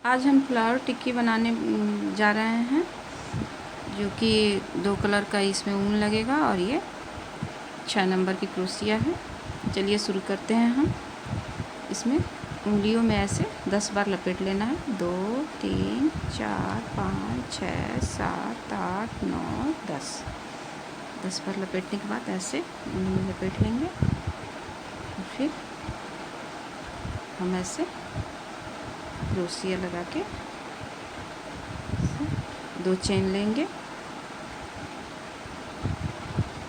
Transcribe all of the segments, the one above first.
आज हम फ्लावर टिक्की बनाने जा रहे हैं, जो कि 2 कलर का इसमें ऊन लगेगा और ये 6 नंबर की क्रोशिया है। चलिए शुरू करते हैं। हम इसमें उंगलियों में ऐसे 10 बार लपेट लेना है। 2 3 4 5 6 7 8 9 10 बार लपेटने के बाद ऐसे उंगली में लपेट लेंगे और फिर हम ऐसे क्रोशिया लगा के 2 चेन लेंगे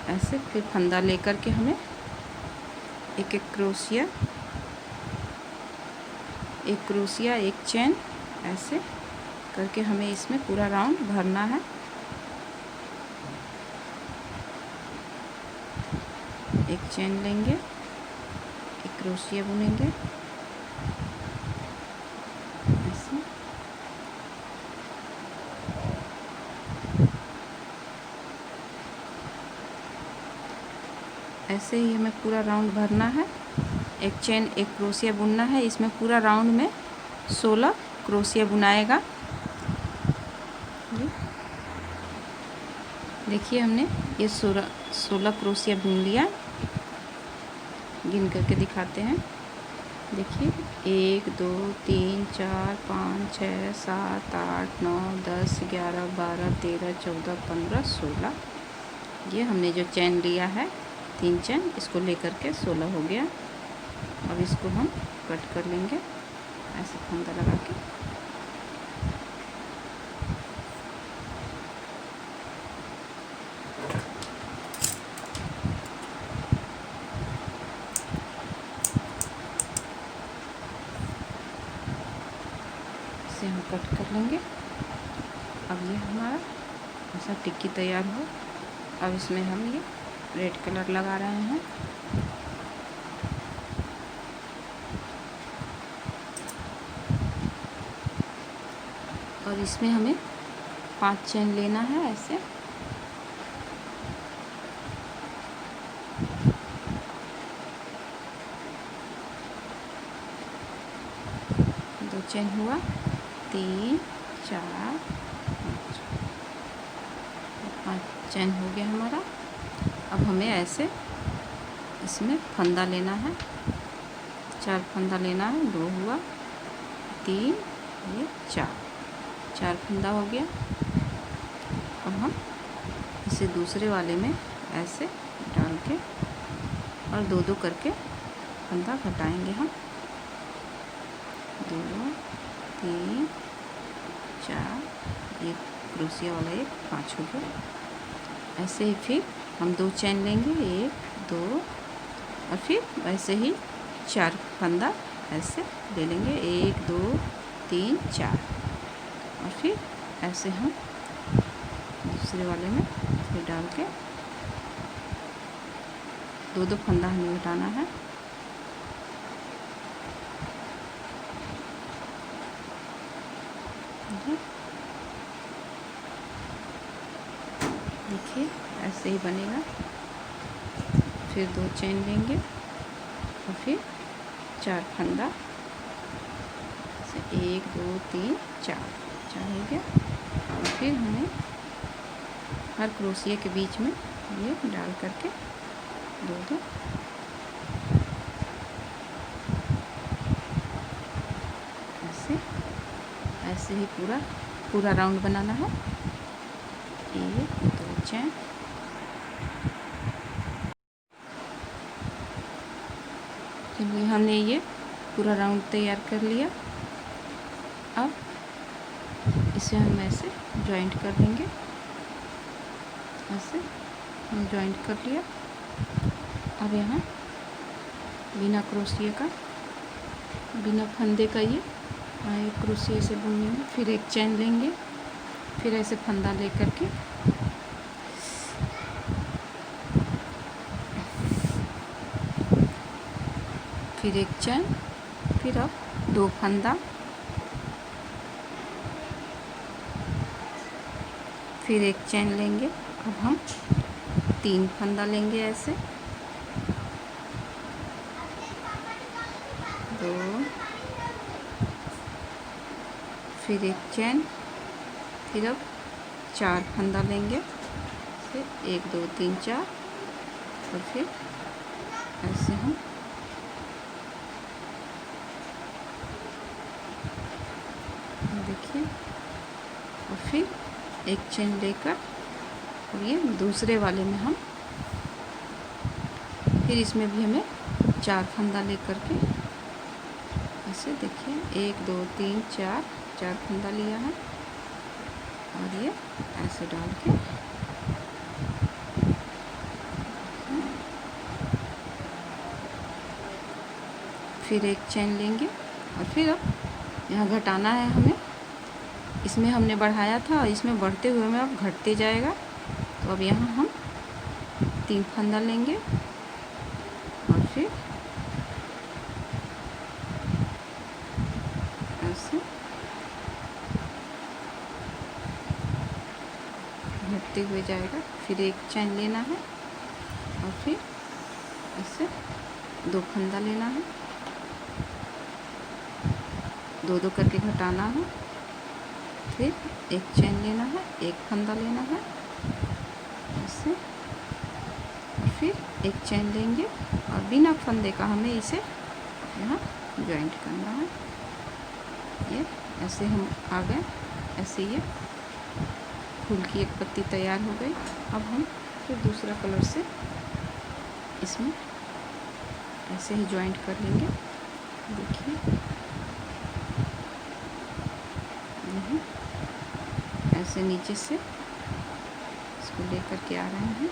ऐसे। फिर फंदा लेकर के हमें एक क्रोशिया, एक चेन ऐसे करके हमें इसमें पूरा राउंड भरना है। एक चेन लेंगे, एक क्रोशिया बुनेंगे ऐसे। ऐसे ही हमें पूरा राउंड भरना है। एक चेन, एक क्रोशिया बुनना है। इसमें पूरा राउंड में 16 क्रोशिया बुनाएगा। देखिए हमने ये 16 क्रोशिया बुन लिया। गिन करके दिखाते हैं। देखिए 1 2 3 4 5 6 7 8 9 10 11 12 13 14 15 16। ये हमने जो चेन लिया है 3 चेन, इसको लेकर के 16 हो गया। अब इसको हम कट कर लेंगे ऐसे फंदा लगा के। इसे हम कट कर लेंगे। अब ये हमारा ऐसा टिक्की तैयार हो। अब इसमें हम ये रेड कलर लगा रहे हैं। और इसमें हमें 5 चेन लेना है ऐसे। दो चेन हुआ, 3 4 5 चेन हो गया हमारा। अब हमें ऐसे इसमें फंदा लेना है। 4 फंदा लेना है। 2 हुआ, 3, ये 4 फंदा हो गया। अब हम इसे दूसरे वाले में ऐसे डाल के और 2 करके फंदा घटाएंगे हम। 2 3 4, एक क्रोशिया वाला एक 5 हो गया। ऐसे ही फिर हम 2 चेन लेंगे, 1 2 और फिर ऐसे ही 4 फंदा ऐसे ले लेंगे। 1 2 3 4 और फिर ऐसे हम दूसरे वाले में फिर डाल के 2 फंदा हमें घटाना है। देखिए ऐसे ही बनेगा। फिर 2 चेन लेंगे और फिर 4 फंदा, 1 2 3 4 हो गया। और फिर हमें हर क्रोशिया के बीच में ये डाल करके 2 ऐसे ही पूरा राउंड बनाना है। 1 2 चेन। चलिए हमने ये पूरा राउंड तैयार कर लिया। अब इसे हम ऐसे जॉइंट कर देंगे। ऐसे हम जॉइंट कर लिया। अब यहाँ बिना क्रोशिया का, बिना फंदे का ये एक क्रोशिया से बुनेंगे। फिर एक चेन लेंगे, फिर ऐसे फंदा लेकर के फिर एक चेन, फिर अब 2 फंदा, फिर एक चेन लेंगे। अब हम 3 फंदा लेंगे ऐसे। 2 फिर एक चैन, फिर अब 4 फंदा लेंगे, फिर 1 2 3 4 और फिर ऐसे हम देखिए, और फिर एक चेन लेकर और ये दूसरे वाले में हम फिर इसमें भी हमें 4 फंदा लेकर के ऐसे देखिए 1 2 3 4 4 फंदा लिया है और ये ऐसे डाल के फिर एक चेन लेंगे और फिर अब यहाँ घटाना है हमें। इसमें हमने बढ़ाया था और इसमें बढ़ते हुए में अब घटते जाएगा। तो अब यहाँ हम 3 फंदा लेंगे और फिर ऐसे घटते हुए जाएगा। फिर एक चैन लेना है और फिर ऐसे 2 फंदा लेना है, 2 2 करके घटाना है, फिर एक चैन लेना है, एक फंदा लेना है ऐसे, और फिर एक चैन लेंगे और बिना फंदे का हमें इसे यहाँ जॉइंट करना है। ये ऐसे हम आ गए, ऐसे ये फूल की एक पत्ती तैयार हो गई। अब हम फिर दूसरा कलर से इसमें ऐसे ही जॉइंट कर लेंगे। देखिए ऐसे नीचे से इसको लेकर के आ रहे हैं,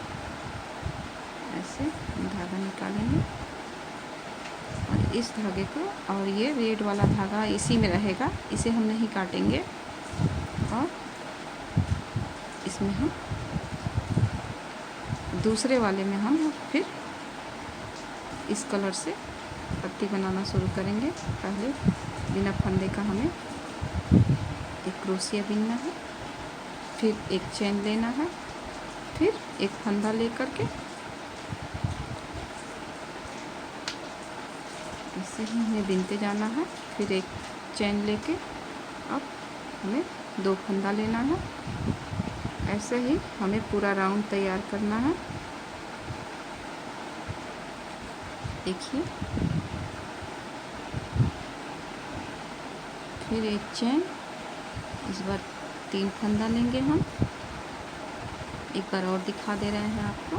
ऐसे धागा निकालेंगे और इस धागे को, और ये रेड वाला धागा इसी में रहेगा, इसे हम नहीं काटेंगे और इसमें हम दूसरे वाले में हम फिर इस कलर से पत्ती बनाना शुरू करेंगे। पहले बिना फंदे का हमें एक क्रोशिया बीनना है, फिर एक चेन लेना है, फिर एक फंदा लेकर के ऐसे ही हमें बीनते जाना है। फिर एक चेन लेके अब हमें 2 फंदा लेना है। ऐसे ही हमें पूरा राउंड तैयार करना है। देखिए, फिर एक चेन, इस बार 3 फंदा लेंगे हम। एक बार और दिखा दे रहे हैं आपको।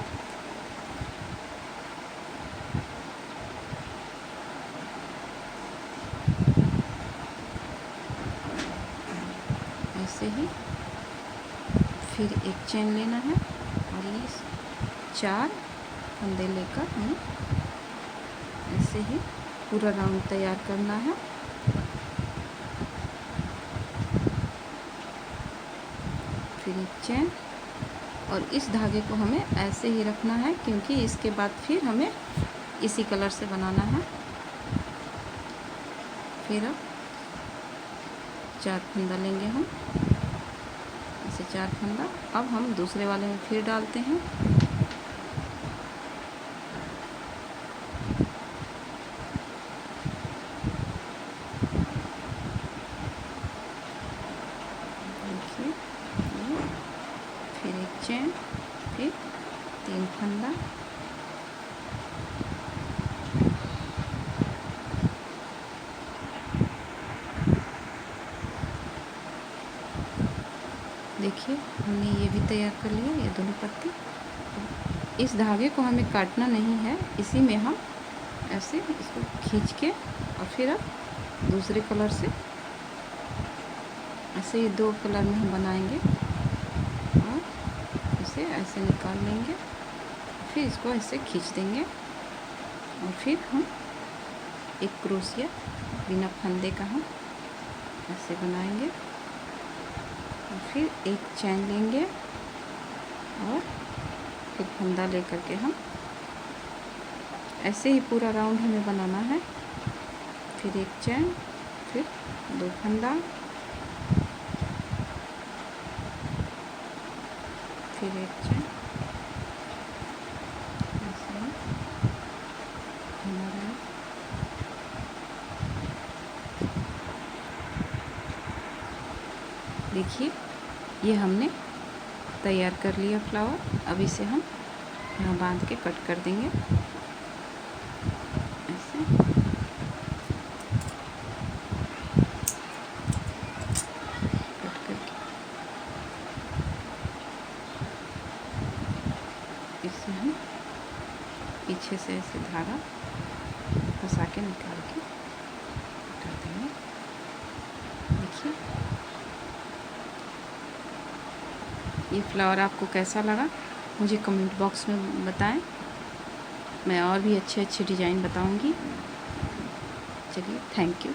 ऐसे ही फिर एक चेन लेना है और ये 4 फंदे लेकर हमें ऐसे ही पूरा राउंड तैयार करना है। फिर एक चेन, और इस धागे को हमें ऐसे ही रखना है क्योंकि इसके बाद फिर हमें इसी कलर से बनाना है। फिर अब 4 फंदा लेंगे हम, ऐसे 4 फंदा। अब हम दूसरे वाले में फिर डालते हैं। देखिए, फिर एक चेन, फिर 3 फंदा, देखिए हमने ये भी तैयार कर लिया, ये दोनों पत्ती। इस धागे को हमें काटना नहीं है, इसी में हम ऐसे इसको खींच के और फिर अब दूसरे कलर से ऐसे ही 2 कलर में हम बनाएंगे और इसे ऐसे निकाल लेंगे, फिर इसको ऐसे खींच देंगे और फिर हम एक क्रोशिया बिना फंदे का हम ऐसे बनाएंगे। और फिर एक चैन लेंगे और फिर फंदा लेकर के हम ऐसे ही पूरा राउंड हमें बनाना है। फिर एक चैन, फिर 2 फंदा, फिर एक चैन, ऐसे ही हमारा देखिए ये हमने तैयार कर लिया फ्लावर। अब इसे हम यहाँ बांध के कट कर देंगे ऐसे। कट करके इसे हम पीछे से ऐसे धागा फंसा के निकाल के हटा देंगे। देखिए ये फ्लावर आपको कैसा लगा मुझे कमेंट बॉक्स में बताएं। मैं और भी अच्छे अच्छे डिज़ाइन बताऊंगी। चलिए, थैंक यू।